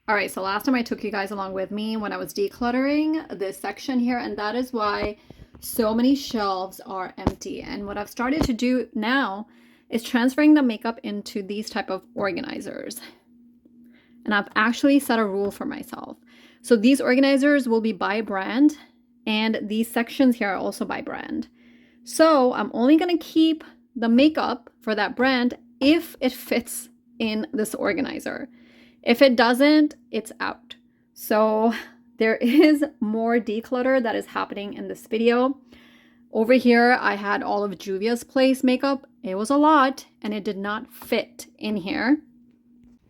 All right, so last time I took you guys along with me when I was decluttering this section here, and that is why so many shelves are empty. And what I've started to do now is transferring the makeup into these type of organizers. And I've actually set a rule for myself. So these organizers will be by brand, and these sections here are also by brand. So I'm only going to keep the makeup for that brand if it fits in this organizer. If it doesn't, it's out. So there is more declutter that is happening in this video. Over here, I had all of Juvia's Place makeup. It was a lot and it did not fit in here.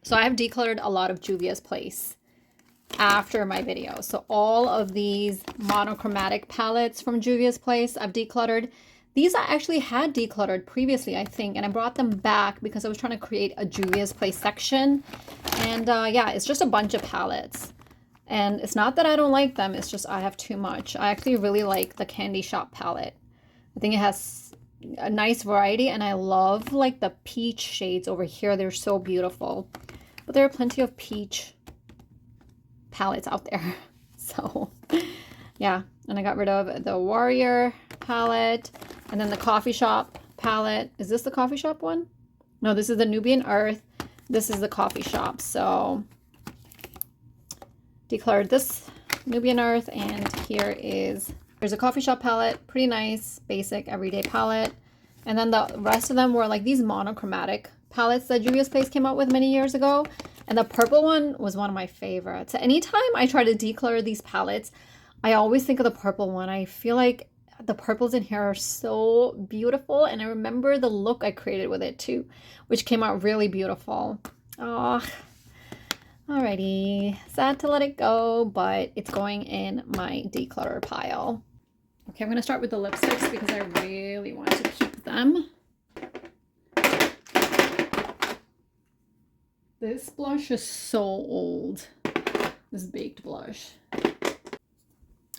So I have decluttered a lot of Juvia's Place after my video. So all of these monochromatic palettes from Juvia's Place I've decluttered. These I actually had decluttered previously, I think, and I brought them back because I was trying to create a Juvia's Place section. And yeah, it's just a bunch of palettes. And it's not that I don't like them, it's just I have too much. I actually really like the Candy Shop palette. I think it has a nice variety, and I love like the peach shades over here. They're so beautiful. But there are plenty of peach palettes out there. So yeah, and I got rid of the Warrior palette. And then the Coffee Shop palette. Is this the Coffee Shop one? No, this is the Nubian Earth. This is the Coffee Shop. So declared this Nubian Earth, and here's a Coffee Shop palette. Pretty nice, basic, everyday palette. And then the rest of them were like these monochromatic palettes that Juvia's Place came out with many years ago. And the purple one was one of my favorites. Anytime I try to declutter these palettes, I always think of the purple one. I feel like the purples in here are so beautiful, and I remember the look I created with it too, which came out really beautiful. Oh, alrighty. Sad to let it go, but it's going in my declutter pile. Okay, I'm going to start with the lipsticks because I really want to keep them. This blush is so old, this baked blush.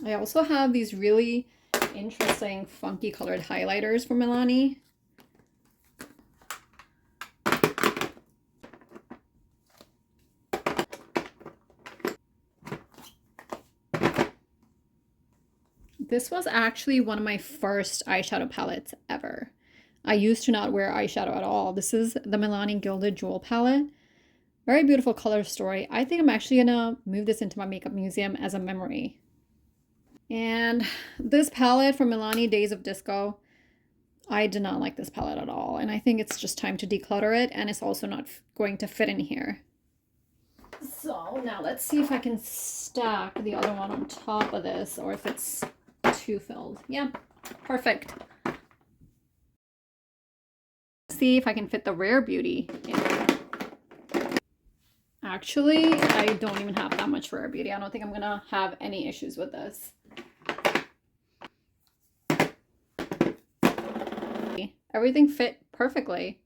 I also have these really interesting funky colored highlighters from Milani. This was actually one of my first eyeshadow palettes ever. I used to not wear eyeshadow at all. This is the Milani Gilded Jewel palette. Very beautiful color story. I think I'm actually gonna move this into my makeup museum as a memory. And this palette from Milani Days of Disco, I did not like this palette at all. And I think it's just time to declutter it, and it's also not going to fit in here. So now let's see if I can stack the other one on top of this, or if it's too filled. Yeah, perfect. Let's see if I can fit the Rare Beauty in. Actually, I don't even have that much Rare Beauty. I don't think I'm gonna have any issues with this. Everything fit perfectly.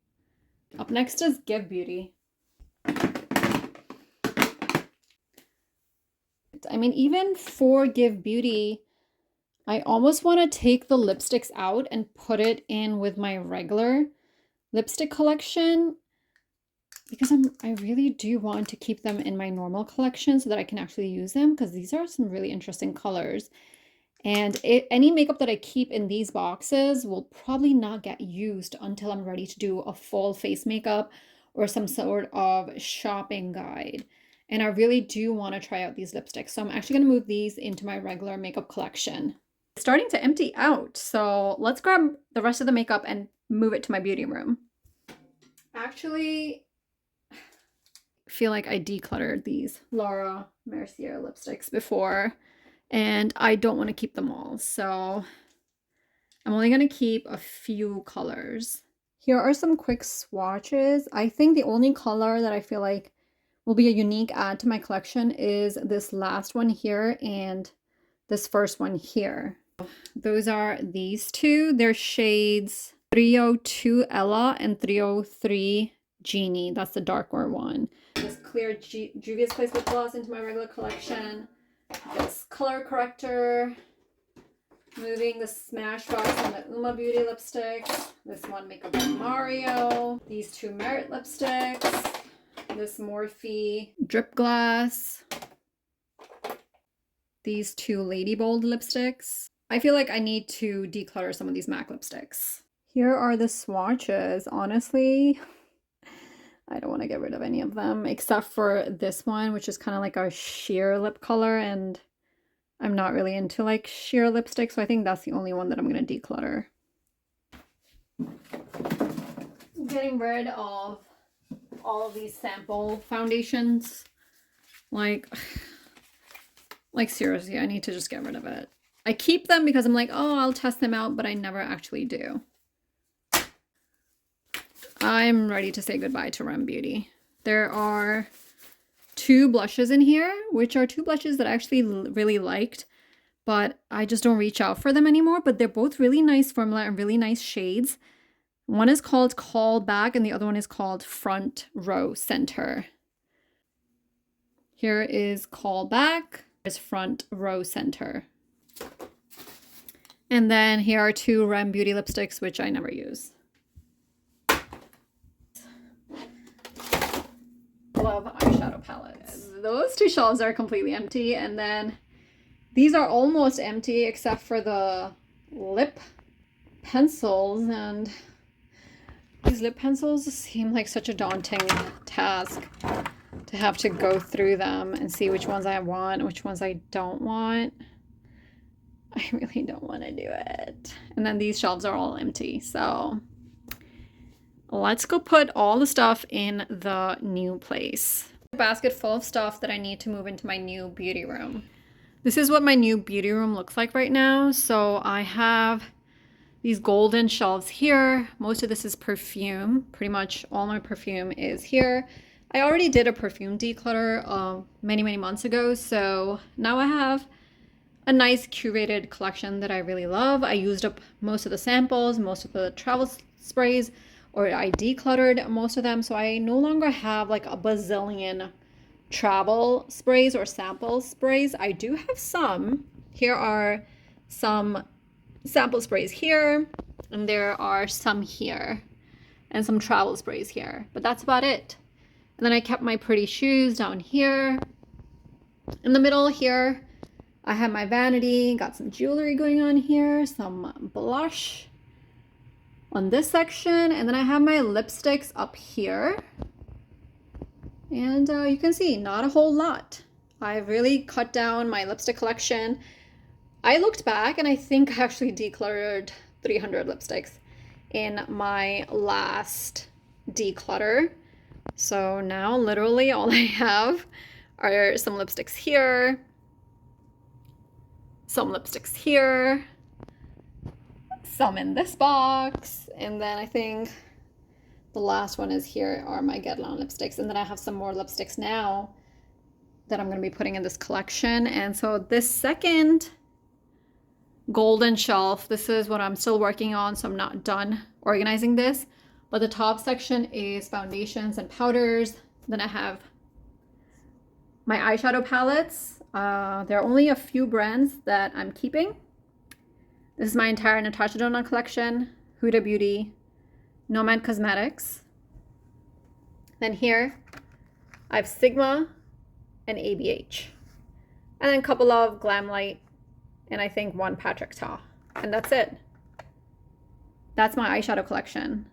Up next is Give Beauty. I mean, even for Give Beauty, I almost want to take the lipsticks out and put it in with my regular lipstick collection, because I really do want to keep them in my normal collection so that I can actually use them, because these are some really interesting colors. And any makeup that I keep in these boxes will probably not get used until I'm ready to do a full face makeup or some sort of shopping guide. And I really do want to try out these lipsticks. So I'm actually going to move these into my regular makeup collection. It's starting to empty out. So let's grab the rest of the makeup and move it to my beauty room. Actually, I feel like I decluttered these Laura Mercier lipsticks before, and I don't want to keep them all. So I'm only going to keep a few colors. Here are some quick swatches. I think the only color that I feel like will be a unique add to my collection is this last one here and this first one here. Those are these two. They're shades 302 Ella and 303 Genie. That's the darker one. This clear Juvia's Place lip gloss into my regular collection. This color corrector. Moving the Smashbox and the Uma Beauty lipsticks. This one Makeup by Mario. These two Merit lipsticks. this Morphe drip glass, these two Lady Bold lipsticks. I feel like I need to declutter some of these MAC lipsticks. Here are the swatches. Honestly, I don't want to get rid of any of them except for this one, which is kind of like a sheer lip color, and I'm not really into like sheer lipstick, so I think that's the only one that I'm going to declutter. Getting rid of all of these sample foundations. Like seriously, I need to just get rid of it. I keep them because I'm like, oh, I'll test them out, but I never actually do. I'm ready to say goodbye to Rem Beauty. There are two blushes in here, which are two blushes that I actually really liked, but I just don't reach out for them anymore. But they're both really nice formula and really nice shades. One is called Call Back and the other one is called Front Row Center. Here is Call Back. Is Front Row Center. And then here are two Rem Beauty lipsticks, which I never use. Love eyeshadow palettes. Those two shelves are completely empty, and then these are almost empty except for the lip pencils, and these lip pencils seem like such a daunting task to have to go through them and see which ones I want and which ones I don't want. I really don't want to do it. And then these shelves are all empty, so let's go put all the stuff in the new place. A basket full of stuff that I need to move into my new beauty room. This is what my new beauty room looks like right now. So I have these golden shelves here. Most of this is perfume. Pretty much all my perfume is here. I already did a perfume declutter many months ago. So now I have a nice curated collection that I really love. I used up most of the samples, most of the travel sprays, or I decluttered most of them. So I no longer have like a bazillion travel sprays or sample sprays. I do have some. Here are some sample sprays here, and there are some here, and some travel sprays here, but that's about it. And then I kept my pretty shoes down here. In the middle here, I have my vanity, got some jewelry going on here, some blush on this section, and then I have my lipsticks up here. And you can see, not a whole lot. I've really cut down my lipstick collection. I looked back and I think I actually decluttered 300 lipsticks in my last declutter. So now literally all I have are some lipsticks here, some lipsticks here, some in this box, and then I think the last one is here are my Guerlain lipsticks, and then I have some more lipsticks now that I'm going to be putting in this collection. And so this second golden shelf, this is what I'm still working on, so I'm not done organizing this, but the top section is foundations and powders. Then I have my eyeshadow palettes. There are only a few brands that I'm keeping. This is my entire Natasha Denona collection, Huda Beauty, Nomad Cosmetics. Then here I have Sigma and ABH, and then a couple of Glamlight, and I think one Patrick Ta, and that's it. That's my eyeshadow collection.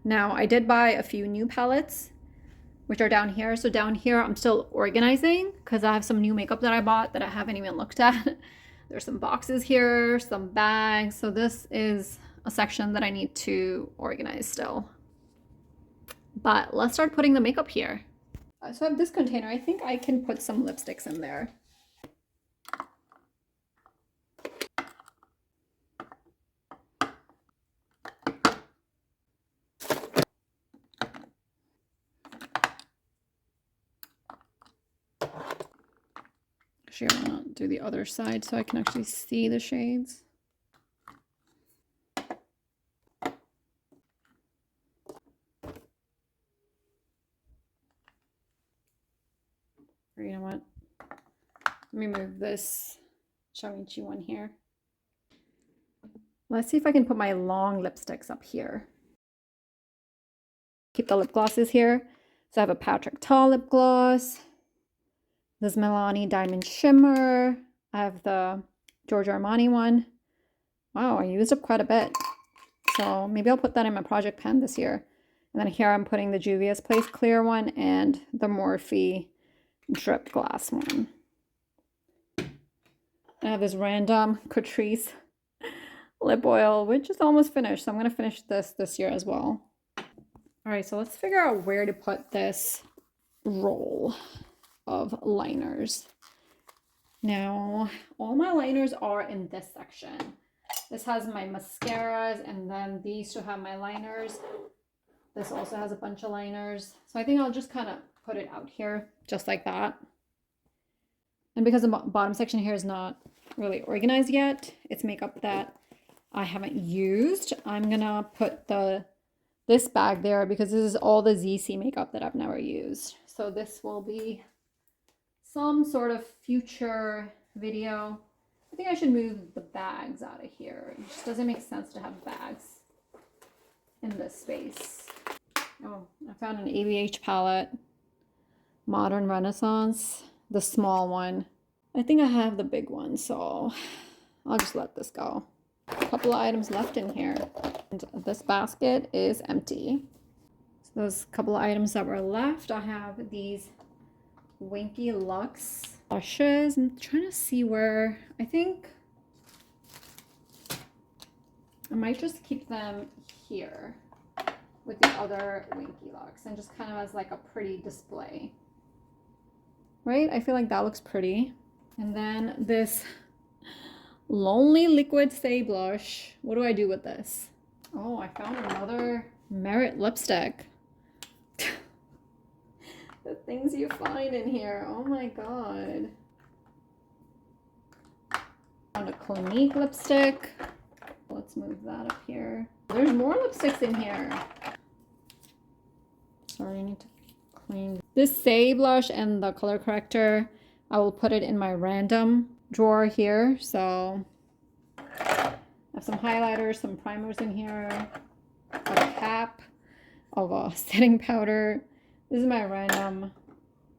Now I did buy a few new palettes, which are down here. So down here I'm still organizing because I have some new makeup that I bought that I haven't even looked at. There's some boxes here, some bags. So this is a section that I need to organize still. But let's start putting the makeup here. So I have this container. I think I can put some lipsticks in there. Actually, I want to do the other side so I can actually see the shades. Or you know what? Let me move this Chawichi one here. Let's see if I can put my long lipsticks up here. Keep the lip glosses here. So I have a Patrick Ta lip gloss. This Milani Diamond Shimmer. I have the Giorgio Armani one. Wow, I used up quite a bit. So maybe I'll put that in my project pan this year. And then here I'm putting the Juvia's Place clear one and the Morphe drip glass one. I have this random Catrice lip oil, which is almost finished. So I'm going to finish this year as well. All right, so let's figure out where to put this roll of liners. Now, all my liners are in this section. This has my mascaras, and then these two have my liners. This also has a bunch of liners. So I think I'll just kind of put it out here, just like that. And because the bottom section here is not really organized yet, it's makeup that I haven't used. I'm gonna put this bag there because this is all the ZC makeup that I've never used. So this will be some sort of future video. I think I should move the bags out of here. It just doesn't make sense to have bags in this space. Oh, I found an ABH palette, Modern Renaissance, the small one. I think I have the big one, so I'll just let this go. A couple of items left in here. And this basket is empty. So those couple of items that were left, I have these Winky Lux blushes. I'm trying to see where, I think I might just keep them here with the other Winky Lux and just kind of as like a pretty display. Right? I feel like that looks pretty. And then this Lonely Liquid Stay Blush. What do I do with this? Oh, I found another Merit lipstick. The things you find in here. Oh my god. Found a Clinique lipstick. Let's move that up here. There's more lipsticks in here. Sorry, I need to clean. This Say blush and the color corrector, I will put it in my random drawer here. So I have some highlighters, some primers in here, a cap of a setting powder. This is my random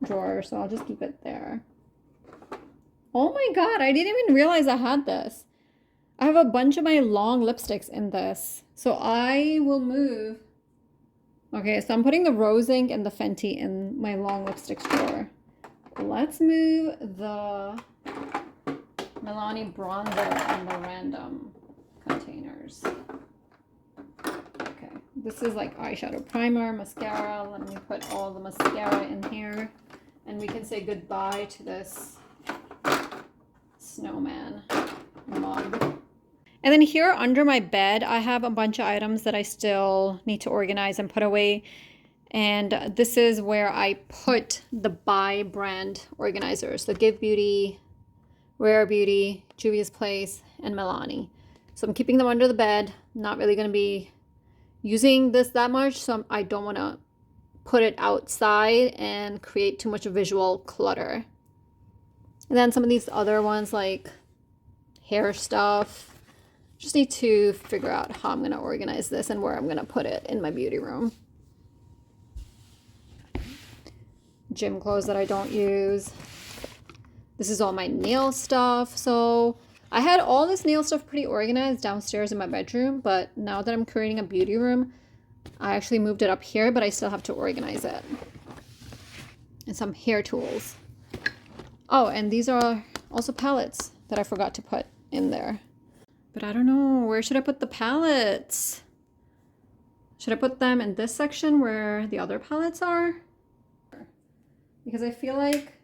drawer, so I'll just keep it there. Oh my god, I didn't even realize I had this. I have a bunch of my long lipsticks in this. So I will move. Okay, so I'm putting the Rose Ink and the Fenty in my long lipsticks drawer. Let's move the Milani bronzer in the random containers. Okay, this is like eyeshadow primer, mascara. Let me put all the mascara in here. And we can say goodbye to this snowman mug. And then here under my bed, I have a bunch of items that I still need to organize and put away. And this is where I put the Buy brand organizers, the Give Beauty, Rare Beauty, Juvia's Place, and Milani. So I'm keeping them under the bed. Not really going to be using this that much, so I don't want to put it outside and create too much visual clutter. And then some of these other ones like hair stuff. Just need to figure out how I'm going to organize this and where I'm going to put it in my beauty room. Gym clothes that I don't use. This is all my nail stuff. So I had all this nail stuff pretty organized downstairs in my bedroom, but now that I'm creating a beauty room, I actually moved it up here, but I still have to organize it. And some hair tools. Oh, and these are also palettes that I forgot to put in there. But I don't know, where should I put the palettes? Should I put them in this section where the other palettes are? Because I feel like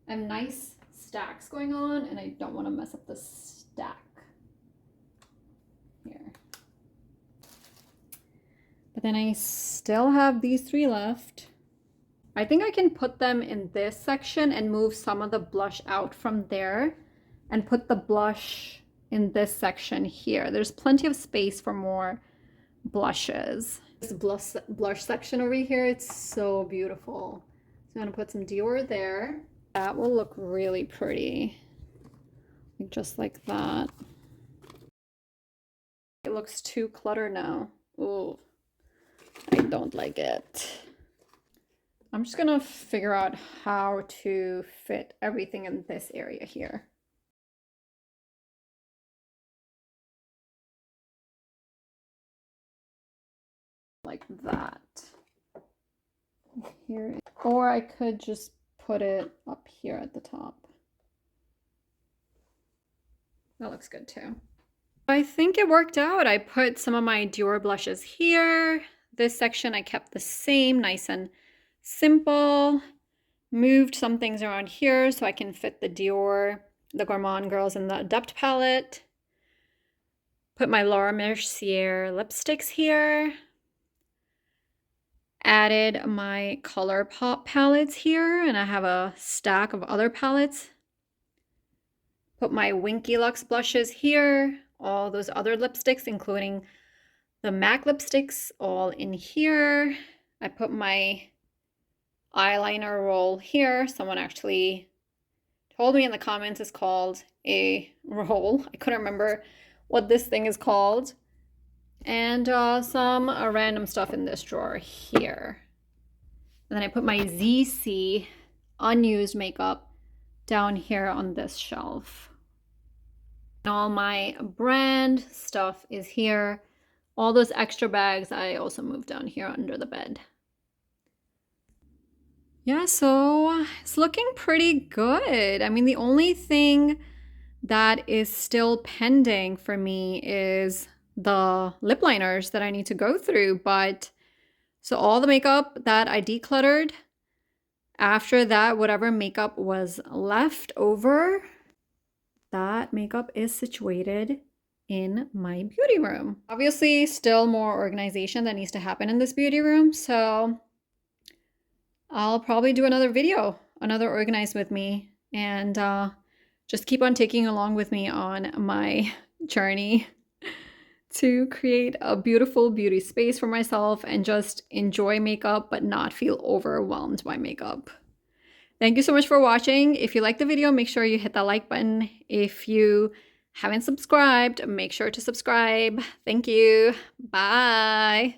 I have nice stacks going on and I don't want to mess up the stack here. But then I still have these three left. I think I can put them in this section and move some of the blush out from there and put the blush in this section here. There's plenty of space for more blushes. This blush section over here, it's so beautiful. So I'm gonna put some Dior there. That will look really pretty. Just like that. It looks too cluttered now. Ooh, I don't like it. I'm just gonna figure out how to fit everything in this area here. Like that. Here, or I could just put it up here at the top. That looks good too. I think it worked out. I put some of my Dior blushes here. This section I kept the same, nice and simple. Moved some things around here so I can fit the Dior, the Gourmand Girls in the Adept palette. Put my Laura Mercier lipsticks here. Added my ColourPop palettes here, and I have a stack of other palettes. Put my Winky Lux blushes here, all those other lipsticks, including the MAC lipsticks, all in here. I put my eyeliner roll here. Someone actually told me in the comments it's called a roll. I couldn't remember what this thing is called. And some random stuff in this drawer here. And then I put my ZC unused makeup down here on this shelf. And all my brand stuff is here. All those extra bags I also moved down here under the bed. Yeah, so it's looking pretty good. I mean, the only thing that is still pending for me is the lip liners that I need to go through. But so all the makeup that I decluttered, after that, whatever makeup was left over, that makeup is situated in my beauty room. Obviously, still more organization that needs to happen in this beauty room. So I'll probably do another video, another organize with me, and just keep on taking along with me on my journey to create a beautiful beauty space for myself and just enjoy makeup but not feel overwhelmed by makeup. Thank you so much for watching. If you liked the video, make sure you hit that like button. If you haven't subscribed, make sure to subscribe. Thank you. Bye.